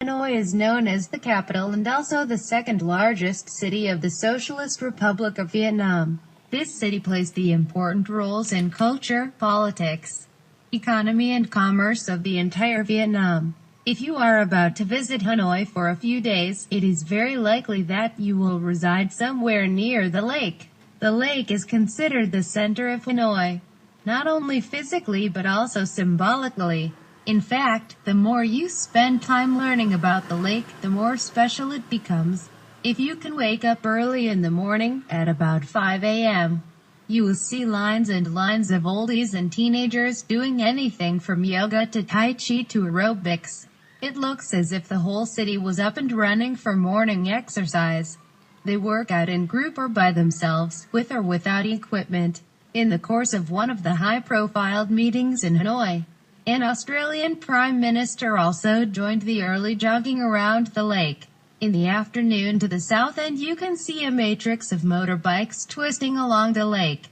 Hanoi is known as the capital and also the second largest city of the Socialist Republic of Vietnam. This city plays the important roles in culture, politics, economy and commerce of the entire Vietnam. If you are about to visit Hanoi for a few days, it is very likely that you will reside somewhere near the lake. The lake is considered the center of Hanoi, not only physically but also symbolically. In fact, the more you spend time learning about the lake, the more special it becomes. If you can wake up early in the morning, at about 5 a.m., you will see lines and lines of oldies and teenagers doing anything from yoga to tai chi to aerobics. It looks as if the whole city was up and running for morning exercise. They work out in group or by themselves, with or without equipment. In the course of one of the high-profile meetings in Hanoi, an Australian Prime Minister also joined the early jogging around the lake. In the afternoon to the south end you can see a matrix of motorbikes twisting along the lake.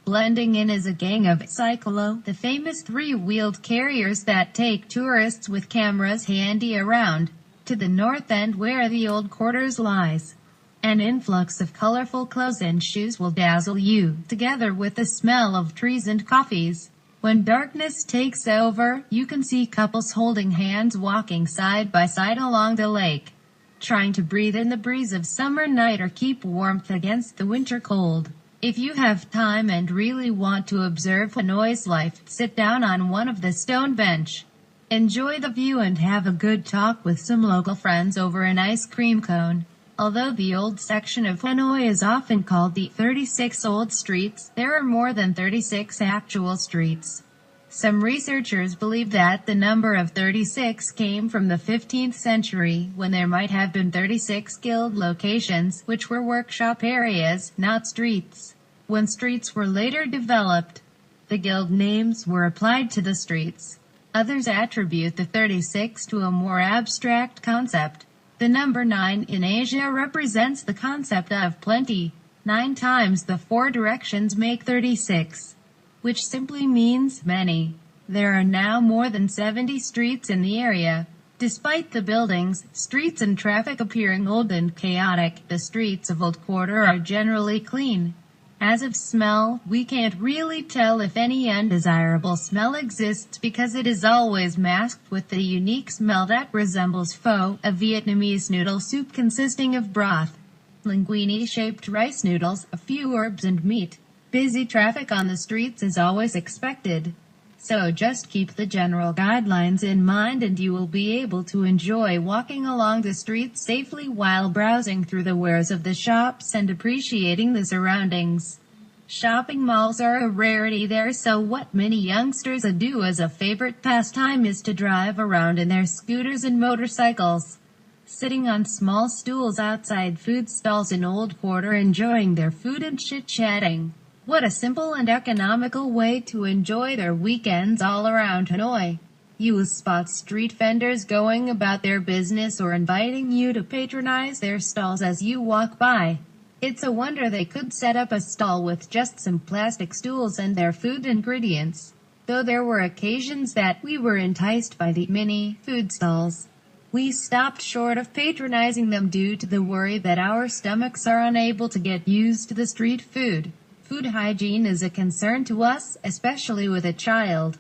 Blending in is a gang of cyclo, the famous three-wheeled carriers that take tourists with cameras handy around. To the north end where the old quarters lies, an influx of colorful clothes and shoes will dazzle you, together with the smell of trees and coffees. When darkness takes over, you can see couples holding hands walking side by side along the lake, trying to breathe in the breeze of summer night or keep warmth against the winter cold. If you have time and really want to observe Hanoi's life, sit down on one of the stone bench. Enjoy the view and have a good talk with some local friends over an ice cream cone. Although the old section of Hanoi is often called the 36 Old Streets, there are more than 36 actual streets. Some researchers believe that the number of 36 came from the 15th century, when there might have been 36 guild locations, which were workshop areas, not streets. When streets were later developed, the guild names were applied to the streets. Others attribute the 36 to a more abstract concept. The number 9 in Asia represents the concept of plenty. 9 times the 4 directions make 36, which simply means many. There are now more than 70 streets in the area. Despite the buildings, streets and traffic appearing old and chaotic, the streets of Old Quarter are generally clean. As of smell, we can't really tell if any undesirable smell exists because it is always masked with the unique smell that resembles pho, a Vietnamese noodle soup consisting of broth, linguine-shaped rice noodles, a few herbs and meat. Busy traffic on the streets is always expected. So just keep the general guidelines in mind and you will be able to enjoy walking along the streets safely while browsing through the wares of the shops and appreciating the surroundings. Shopping malls are a rarity there, so what many youngsters do as a favorite pastime is to drive around in their scooters and motorcycles, sitting on small stools outside food stalls in Old Quarter enjoying their food and chit-chatting. What a simple and economical way to enjoy their weekends all around Hanoi. You will spot street vendors going about their business or inviting you to patronize their stalls as you walk by. It's a wonder they could set up a stall with just some plastic stools and their food ingredients. Though there were occasions that we were enticed by the mini food stalls, we stopped short of patronizing them due to the worry that our stomachs are unable to get used to the street food. Food hygiene is a concern to us, especially with a child.